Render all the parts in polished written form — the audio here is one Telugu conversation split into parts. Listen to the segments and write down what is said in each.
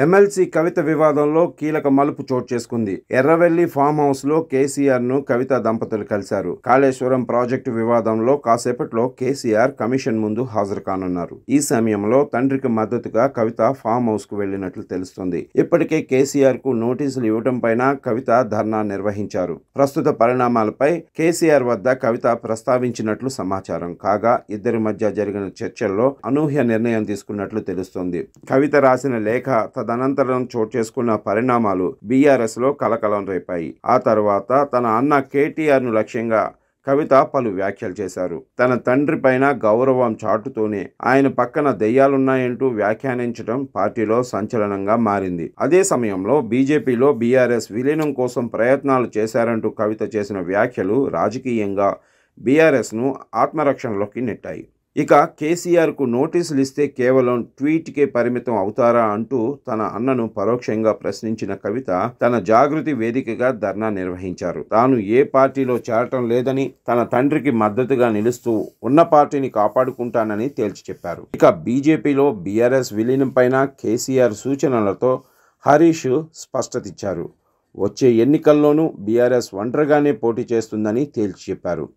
ఎమ్మెల్సీ కవిత వివాదంలో కీలక మలుపు చోటు చేసుకుంది. ఎర్రవెల్లి ఫామ్ హౌస్ లో కేసీఆర్ ను కవిత దంపతులు కలిశారు. కాళేశ్వరం ప్రాజెక్టు వివాదంలో కాసేపట్లో కేసీఆర్ కమిషన్ ముందు హాజరు కానున్నారు. ఈ సమయంలో తండ్రికి మద్దతుగా కవిత ఫామ్ హౌస్ కు వెళ్లినట్లు తెలుస్తుంది. ఇప్పటికే కేసీఆర్ కు నోటీసులు ఇవ్వడం పైన కవిత ధర్నా నిర్వహించారు. ప్రస్తుత పరిణామాలపై కేసీఆర్ వద్ద కవిత ప్రస్తావించినట్లు సమాచారం. కాగా ఇద్దరి మధ్య జరిగిన చర్చల్లో అనూహ్య నిర్ణయం తీసుకున్నట్లు తెలుస్తోంది. కవిత రాసిన లేఖ తదనంతరం చోటు చేసుకున్న పరిణామాలు బీఆర్ఎస్ లో కలకలం రేపాయి. ఆ తర్వాత తన అన్న కేటీఆర్ ను లక్ష్యంగా కవిత పలు వ్యాఖ్యలు చేశారు. తన తండ్రి పైన గౌరవం చాటుతూనే ఆయన పక్కన దెయ్యాలున్నాయంటూ వ్యాఖ్యానించడం పార్టీలో సంచలనంగా మారింది. అదే సమయంలో బీజేపీలో బీఆర్ఎస్ విలీనం కోసం ప్రయత్నాలు చేశారంటూ కవిత చేసిన వ్యాఖ్యలు రాజకీయంగా బీఆర్ఎస్ ను ఆత్మరక్షణలోకి నెట్టాయి. ఇక కేసీఆర్ కు నోటీసులు ఇస్తే కేవలం ట్వీట్కే పరిమితం అవుతారా అంటూ తన అన్నను పరోక్షంగా ప్రశ్నించిన కవిత తన జాగృతి వేదికగా ధర్నా నిర్వహించారు. తాను ఏ పార్టీలో చేరటం లేదని, తన తండ్రికి మద్దతుగా నిలుస్తూ ఉన్న పార్టీని కాపాడుకుంటానని తేల్చి చెప్పారు. ఇక బీజేపీలో బీఆర్ఎస్ విలీనం పైన కేసీఆర్ సూచనలతో హరీష్ స్పష్టత ఇచ్చారు. వచ్చే ఎన్నికల్లోనూ బీఆర్ఎస్ ఒంటరిగానే పోటీ చేస్తుందని తేల్చి చెప్పారు.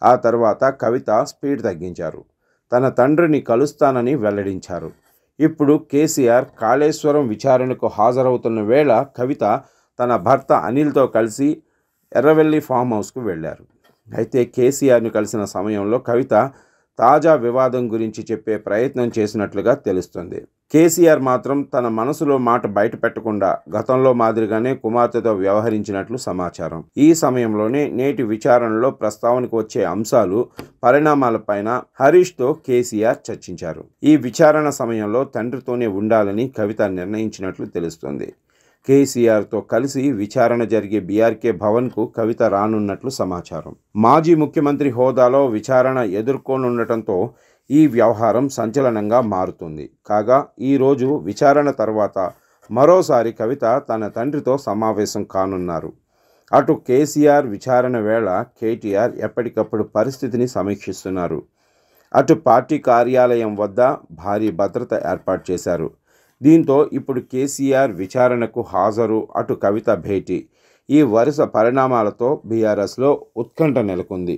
ఆ తర్వాత కవిత స్పీడ్ తగ్గించారు. తన తండ్రిని కలుస్తానని వెల్లడించారు. ఇప్పుడు కేసీఆర్ కాళేశ్వరం విచారణకు హాజరవుతున్న వేళ కవిత తన భర్త అనిల్తో కలిసి ఎర్రవెల్లి ఫామ్ హౌస్కు వెళ్లారు. అయితే కేసీఆర్ను కలిసిన సమయంలో కవిత తాజా వివాదం గురించి చెప్పే ప్రయత్నం చేసినట్లుగా తెలుస్తుంది. కేసీఆర్ మాత్రం తన మనసులో మాట బయట పెట్టకుండా గతంలో మాదిరిగానే కుమార్తెతో వ్యవహరించినట్లు సమాచారం. ఈ సమయంలోనే నేటి విచారణలో ప్రస్తావనకు వచ్చే అంశాలు, పరిణామాలపైన హరీష్తో కేసీఆర్ చర్చించారు. ఈ విచారణ సమయంలో తండ్రితోనే ఉండాలని కవిత నిర్ణయించినట్లు తెలుస్తుంది. కేసీఆర్తో కలిసి విచారణ జరిగే బీఆర్కే భవన్కు కవిత రానున్నట్లు సమాచారం. మాజీ ముఖ్యమంత్రి హోదాలో విచారణ ఎదుర్కొనుండటంతో ఈ వ్యవహారం సంచలనంగా మారుతుంది. కాగా ఈరోజు విచారణ తర్వాత మరోసారి కవిత తన తండ్రితో సమావేశం కానున్నారు. అటు కేసీఆర్ విచారణ వేళ కేటీఆర్ ఎప్పటికప్పుడు పరిస్థితిని సమీక్షిస్తున్నారు. అటు పార్టీ కార్యాలయం వద్ద భారీ భద్రత ఏర్పాటు చేశారు. దీంతో ఇప్పుడు కేసీఆర్ విచారణకు హాజరు, అటు కవిత భేటీ, ఈ వరుస పరిణామాలతో బీఆర్ఎస్లో ఉత్కంఠ నెలకొంది.